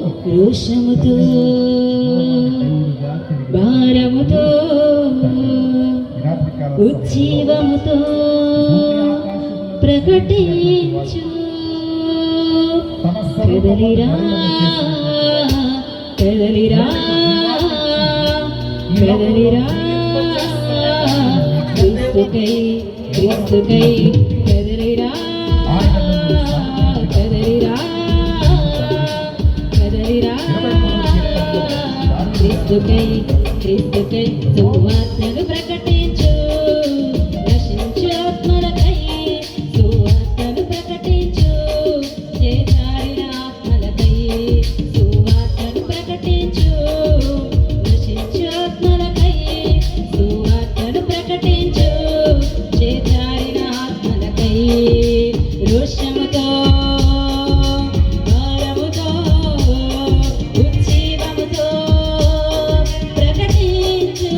రోషముతో భారముతో ఉజ్జీవముతో ప్రకటించు. కదలిరా కదలిరా కదలిరా క్రీస్తుకై క్రీస్తుకై కదలిరా కదలిరా కదలిరా క్రీస్తుకై క్రీస్తుకై సువార్తను ప్రకటించు. నశించు ఆత్మలకై సువార్తను ప్రకటించు. చేజారిన ఆత్మలకై సువార్తను ప్రకటించు. నశించు ఆత్మలకై సువార్తను ప్రకటించు. చేజారిన ఆత్మలకై రోషముతో భారముతో ఉజ్జీవముతో ప్రకటించు.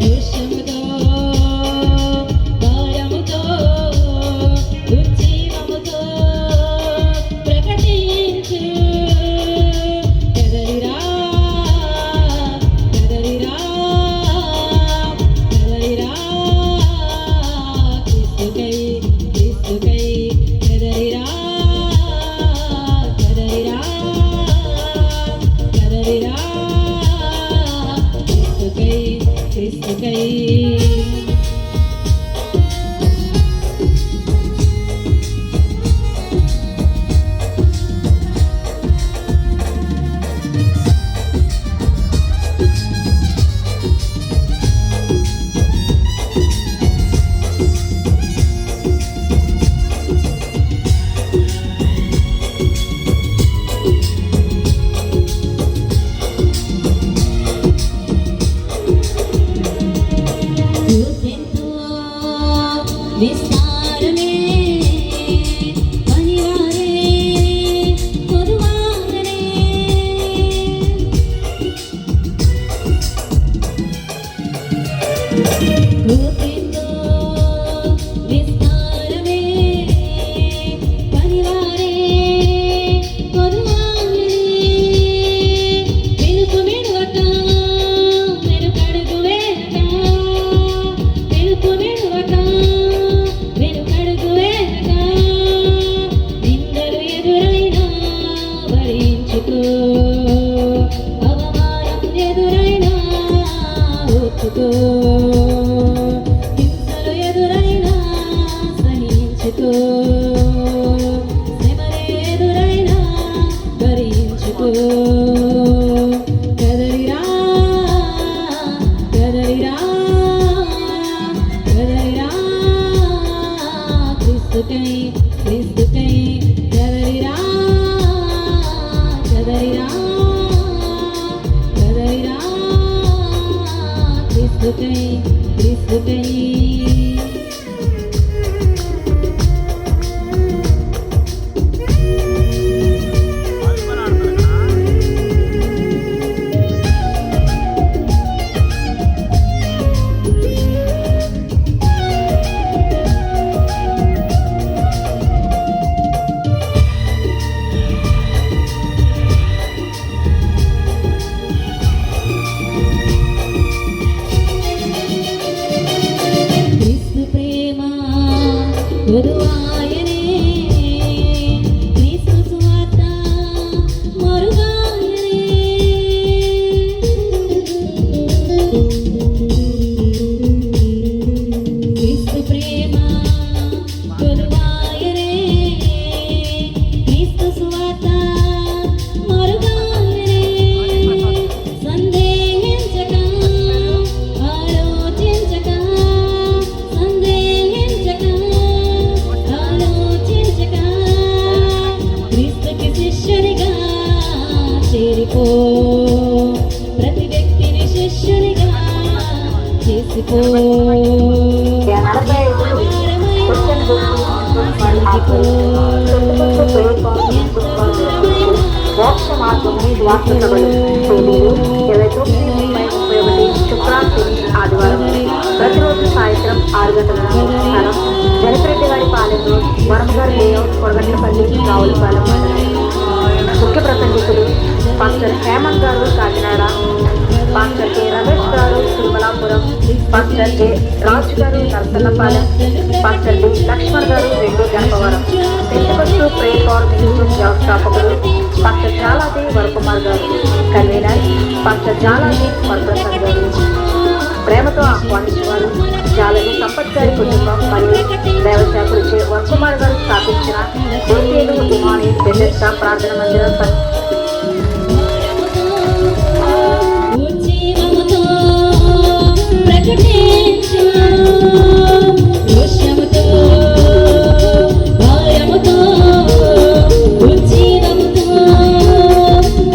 రోషముతో భారముతో ఉజ్జీవముతో ప్రకటించు. కదలిరా కదలిరా కదలిరా క్రీస్తుకై క్రీస్తుకై కదలిరా కదలిరా కదలిరా క్రీస్తుకై క్రీస్తుకై. యూతెంతో విస్తారమే పనివారే కొదువాగనే. యూతెంతో విస్తారమే పనివారే కొదువాగనే. వెనుక మెడువక వెనుకడుగు వేయక వెనుక మెడువక వెనుకడుగు వేయక. నిందలు ఎదురైనా భరించుకో. అవమానం ఎదురైనా ఓర్చుకో. హింసలు ఎదురైనా సహించుకో. శ్రమలే ఎదురైనా భరించుకో. కదలిరా కదలిరా కదలిరా క్రీస్తుకై క్రీస్తుకై కదలిరా కదలిరా కదలిరా క్రీస్తుకై క్రీస్తుకై. క్రీస్తు ప్రేమ పొదువాయనే. క్రీస్తు సువార్త మరుగాయనే. క్రీస్తు ప్రేమ పొదువాయనే. క్రీస్తు సువార్త మరుగాయనే. సందేహించక ఆలోచించక సందేహించక ఆలోచించక క్రీస్తుకి శిష్యునిగా చేరిపో. ప్రతి వ్యక్తిని శిష్యునిగా చేసుకో. మోక్ష మార్గం శుక్రాంతి ఆదివారం ప్రతిరోజు సాయంత్రం 6 గంటల స్థలం జనపరెడ్డి గారి పాలెంలో వరంగారు లేఅవుట్ కొడగట్లపల్లి రావులపాలెం. ముఖ్య పాస్టర్ హేమంత్ గారు కాకినాడ, పాస్టర్ కె రమేష్ గారు తిరుమలాపురం, పాస్టర్ జె రాజు గారు నరసన్నపాలెం, పాస్టర్ డి లక్ష్మణ్ గారు రెండు గణపవరం, పెద్దపస్తు ప్రేయర్ ఫార్ మినిస్టర్ వ్యవస్థాపకులు పాస్టర్ జాలాది వరకుమార్ గారు, కన్వీనర్ పాస్టర్ జాలాది వరప్రసాద్ గారు. ప్రేమతో ఆహ్వానించేవారు జాలది సంపత్ గారి కుటుంబం మరియు దేవసేవకులు జె వరకుమార్ గారు స్థాపించిన దేశీయులు ఇమాని బెజెస్తా ప్రార్థన మందిరం ఉజ్జీవముతో ప్రకటించు, రోషముతో భయముతో ఉజ్జీవముతో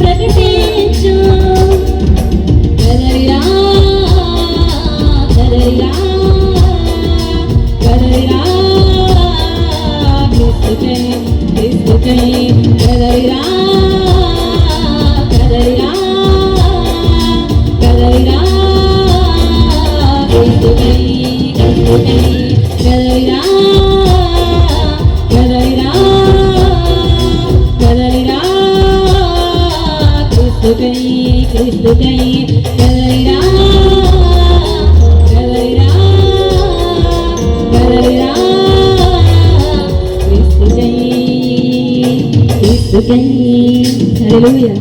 ప్రకటించు. కదలిరా కదలిరా కదలిరా క్రీస్తుకై క్రీస్తుకై కదలిరా కదలిరా కదలిరా క్రీస్తుకై క్రీస్తుకై కదలిరా కదలిరా కదలిరా క్రీస్తుకై క్రీస్తుకై కదలిరా కదలిరా కదలిరా క్రీస్తుకై క్రీస్తుకై. హల్లెలూయా.